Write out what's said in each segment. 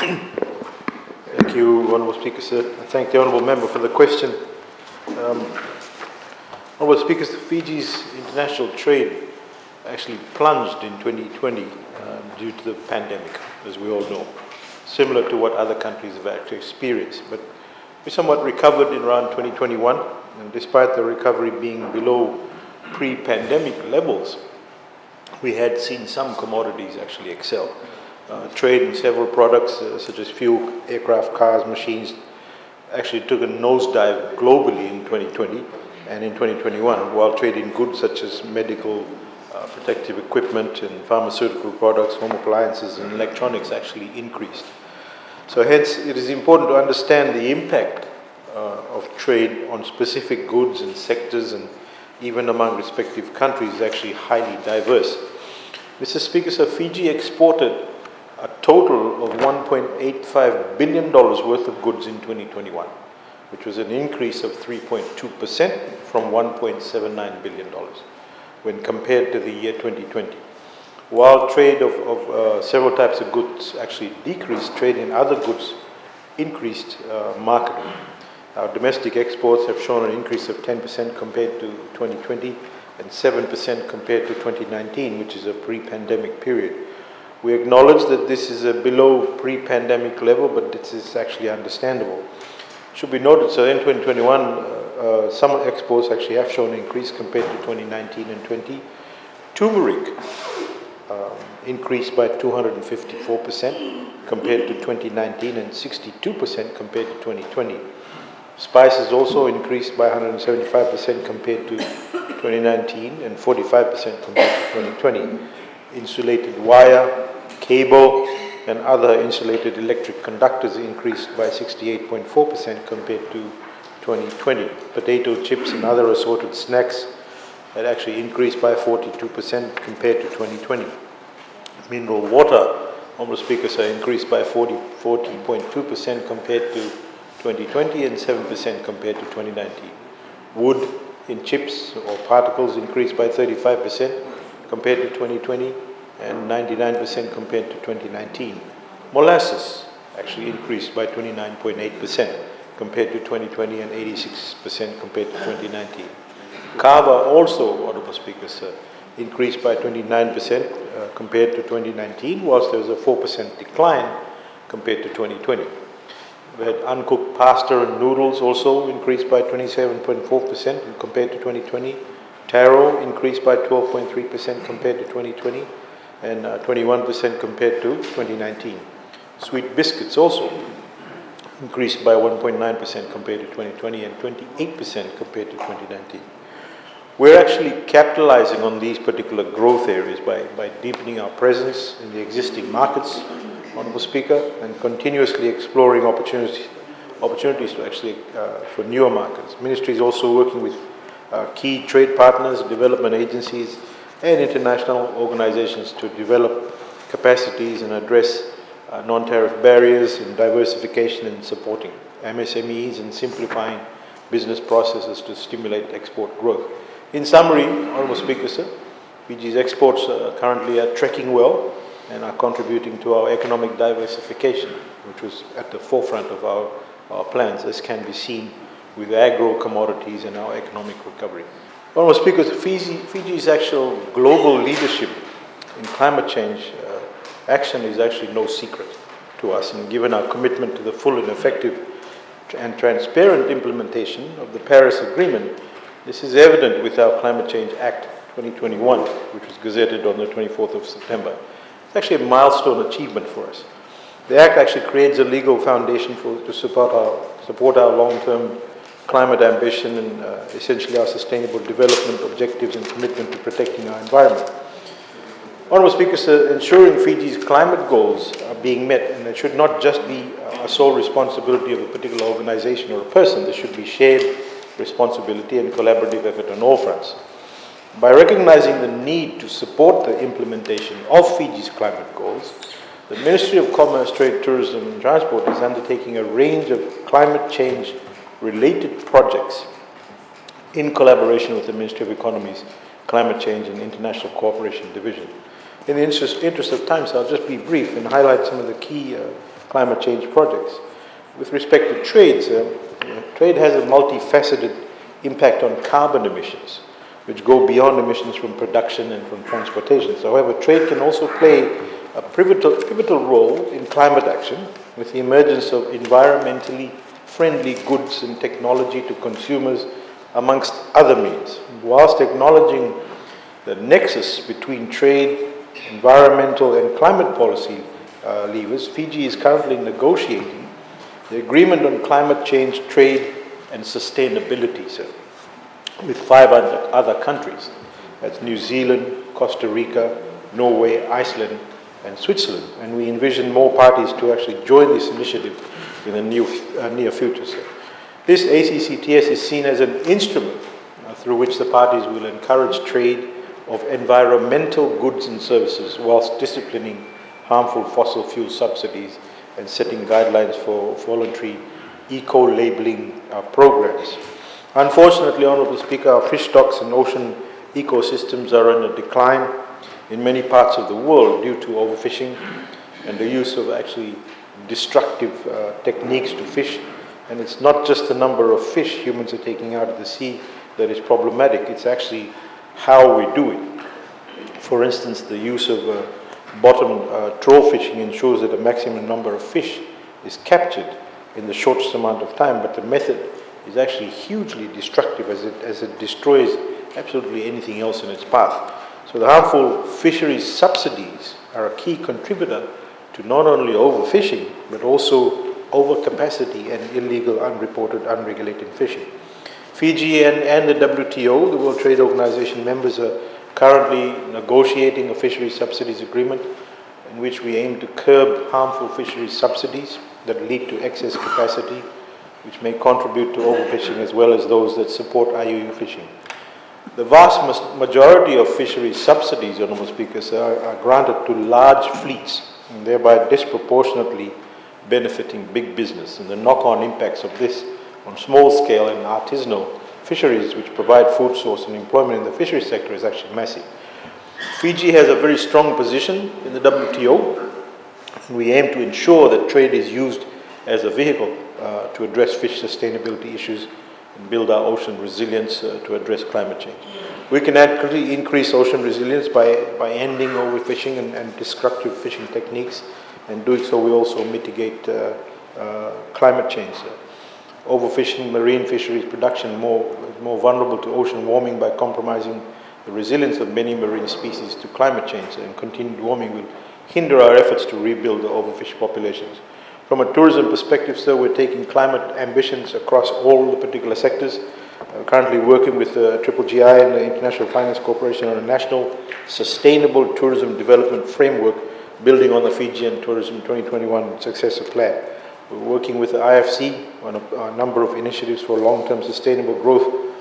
Thank you, Honourable Speaker, sir. I thank the Honourable Member for the question. Honourable Speaker, Fiji's international trade actually plunged in 2020 due to the pandemic, as we all know, similar to what other countries have actually experienced. But we somewhat recovered in around 2021, and despite the recovery being below pre-pandemic levels, we had seen some commodities actually excel. Trade in several products such as fuel, aircraft, cars, machines actually took a nosedive globally in 2020 and in 2021, while trade in goods such as medical, protective equipment and pharmaceutical products, home appliances and electronics actually increased. So hence it is important to understand the impact of trade on specific goods and sectors, and even among respective countries is actually highly diverse. Mr. Speaker, so Fiji exported a total of $1.85 billion worth of goods in 2021, which was an increase of 3.2% from $1.79 billion when compared to the year 2020. While trade of several types of goods actually decreased, trade in other goods increased markedly. Our domestic exports have shown an increase of 10% compared to 2020 and 7% compared to 2019, which is a pre-pandemic period. We acknowledge that this is a below pre-pandemic level, but this is actually understandable. It should be noted, so in 2021, some exports actually have shown an increase compared to 2019 and 20. Turmeric increased by 254% compared to 2019 and 62% compared to 2020. Spices also increased by 175% compared to 2019 and 45% compared to 2020. Insulated wire, cable and other insulated electric conductors increased by 68.4% compared to 2020. Potato chips and other assorted snacks had actually increased by 42% compared to 2020. Mineral water, Honourable Speaker, so increased by 40.2% compared to 2020 and 7% compared to 2019. Wood in chips or particles increased by 35% compared to 2020 and 99% compared to 2019. Molasses actually increased by 29.8% compared to 2020 and 86% compared to 2019. Kava also, Honourable Speaker, sir, increased by 29% compared to 2019, whilst there was a 4% decline compared to 2020. We had uncooked pasta and noodles also increased by 27.4% compared to 2020. Taro increased by 12.3% compared to 2020 and 21% compared to 2019. Sweet biscuits also increased by 1.9% compared to 2020 and 28% compared to 2019. We're actually capitalizing on these particular growth areas by deepening our presence in the existing markets, Honourable Speaker, and continuously exploring opportunities to actually for newer markets. Ministry is also working with key trade partners, development agencies and international organizations to develop capacities and address non-tariff barriers and diversification and supporting MSMEs and simplifying business processes to stimulate export growth. In summary, Honourable Speaker, sir, Fiji's exports currently are tracking well and are contributing to our economic diversification, which was at the forefront of our plans, as can be seen with agro-commodities and our economic recovery. Honourable Speaker, Fiji's actual global leadership in climate change action is actually no secret to us, and given our commitment to the full and effective and transparent implementation of the Paris Agreement, this is evident with our Climate Change Act 2021, which was gazetted on the 24th of September. It's actually a milestone achievement for us. The Act actually creates a legal foundation to support our long-term climate ambition and essentially our sustainable development objectives and commitment to protecting our environment. Honourable Speaker, sir, ensuring Fiji's climate goals are being met, and it should not just be a sole responsibility of a particular organisation or a person. There should be shared responsibility and collaborative effort on all fronts. By recognising the need to support the implementation of Fiji's climate goals, the Ministry of Commerce, Trade, Tourism and Transport is undertaking a range of climate change related projects in collaboration with the Ministry of Economy's Climate Change and International Cooperation Division. In the interest of time, so I'll just be brief and highlight some of the key climate change projects. With respect to trades, trade has a multifaceted impact on carbon emissions, which go beyond emissions from production and from transportation. So, however, trade can also play a pivotal role in climate action with the emergence of environmentally friendly goods and technology to consumers, amongst other means. Whilst acknowledging the nexus between trade, environmental and climate policy levers, Fiji is currently negotiating the agreement on climate change, trade and sustainability with 5 other countries. That's New Zealand, Costa Rica, Norway, Iceland and Switzerland. And we envision more parties to actually join this initiative in the near future. This ACCTS is seen as an instrument through which the parties will encourage trade of environmental goods and services whilst disciplining harmful fossil fuel subsidies and setting guidelines for voluntary eco-labeling programs. Unfortunately, Honourable Speaker, our fish stocks and ocean ecosystems are in a decline in many parts of the world due to overfishing and the use of actually destructive techniques to fish. And it's not just the number of fish humans are taking out of the sea that is problematic, it's actually how we do it. For instance, the use of bottom troll fishing ensures that a maximum number of fish is captured in the shortest amount of time, but the method is actually hugely destructive as it destroys absolutely anything else in its path. So the harmful fisheries subsidies are a key contributor to not only overfishing, but also overcapacity and illegal, unreported, unregulated fishing. Fiji and the WTO, the World Trade Organization members, are currently negotiating a fisheries subsidies agreement in which we aim to curb harmful fisheries subsidies that lead to excess capacity, which may contribute to overfishing as well as those that support IUU fishing. The vast majority of fisheries subsidies, Honourable Speakers, are granted to large fleets and thereby disproportionately benefiting big business, and the knock-on impacts of this on small-scale and artisanal fisheries which provide food source and employment in the fisheries sector is actually massive. Fiji has a very strong position in the WTO, and we aim to ensure that trade is used as a vehicle to address fish sustainability issues and build our ocean resilience to address climate change. We can actually increase ocean resilience by ending overfishing and destructive fishing techniques, and doing so we also mitigate climate change. Overfishing marine fisheries production more vulnerable to ocean warming by compromising the resilience of many marine species to climate change, and continued warming will hinder our efforts to rebuild the overfished populations. From a tourism perspective, sir, we're taking climate ambitions across all the particular sectors. Currently working with the GGI and the International Finance Corporation on a national sustainable tourism development framework building on the Fijian Tourism 2021 successor plan. We're working with the IFC on a number of initiatives for long-term sustainable growth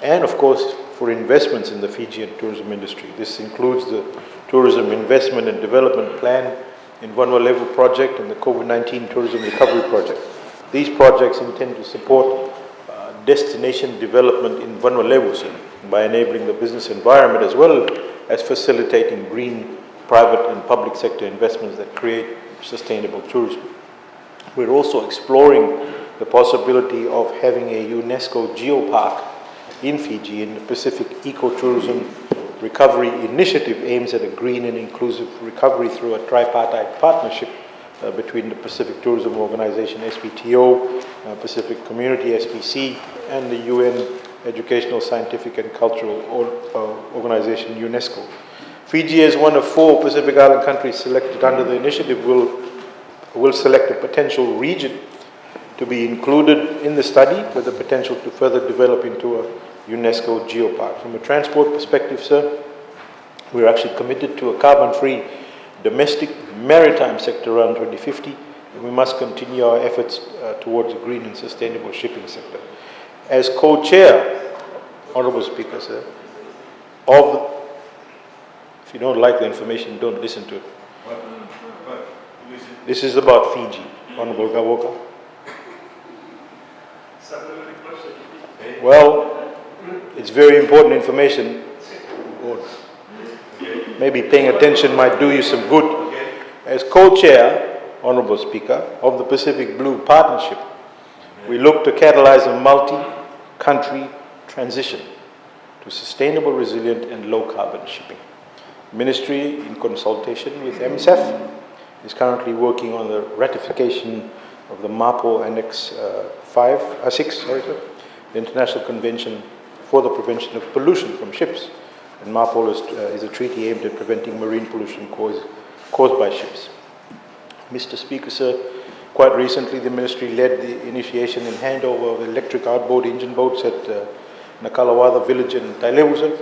and, of course, for investments in the Fijian tourism industry. This includes the Tourism Investment and Development Plan in Vanuatu project and the COVID-19 Tourism Recovery Project. These projects intend to support destination development in Vanuatu by enabling the business environment as well as facilitating green private and public sector investments that create sustainable tourism. We're also exploring the possibility of having a UNESCO geopark in Fiji, in the Pacific Ecotourism Recovery Initiative aims at a green and inclusive recovery through a tripartite partnership between the Pacific Tourism Organization, SPTO, Pacific Community, SPC, and the UN Educational, Scientific and Cultural Organization, UNESCO. Fiji, as one of 4 Pacific Island countries selected under the initiative, will select a potential region to be included in the study with the potential to further develop into a UNESCO geopark. From a transport perspective, sir, we're actually committed to a carbon-free domestic maritime sector around 2050, and we must continue our efforts towards a green and sustainable shipping sector. As co-chair, Honourable Speaker, sir, if you don't like the information, don't listen to it. This is about Fiji, Honourable Gawoka. Well, it's very important information. Maybe paying attention might do you some good. As co-chair, Honourable Speaker, of the Pacific Blue Partnership, we look to catalyse a multi-country transition to sustainable, resilient and low-carbon shipping. The Ministry, in consultation with MSAF, is currently working on the ratification of the MAPO Annex 6, the International Convention for the Prevention of Pollution from Ships. And MAPO is a treaty aimed at preventing marine pollution caused by ships. Mr. Speaker, sir, quite recently the Ministry led the initiation and handover of electric outboard engine boats at Nakalawada village in Tailebusa.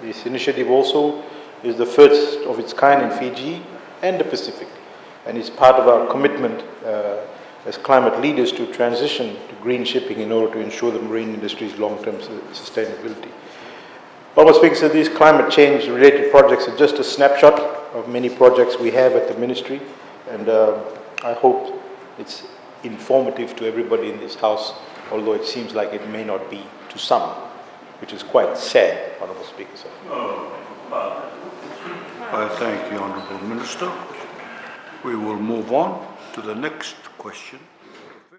This initiative also is the first of its kind in Fiji and the Pacific, and is part of our commitment as climate leaders to transition to green shipping in order to ensure the marine industry's long-term sustainability. Honourable Speaker, so these climate change related projects are just a snapshot of many projects we have at the Ministry, and I hope it's informative to everybody in this House, although it seems like it may not be to some, which is quite sad, Honourable Speaker. Sir. I thank the Honourable Minister. We will move on to the next question.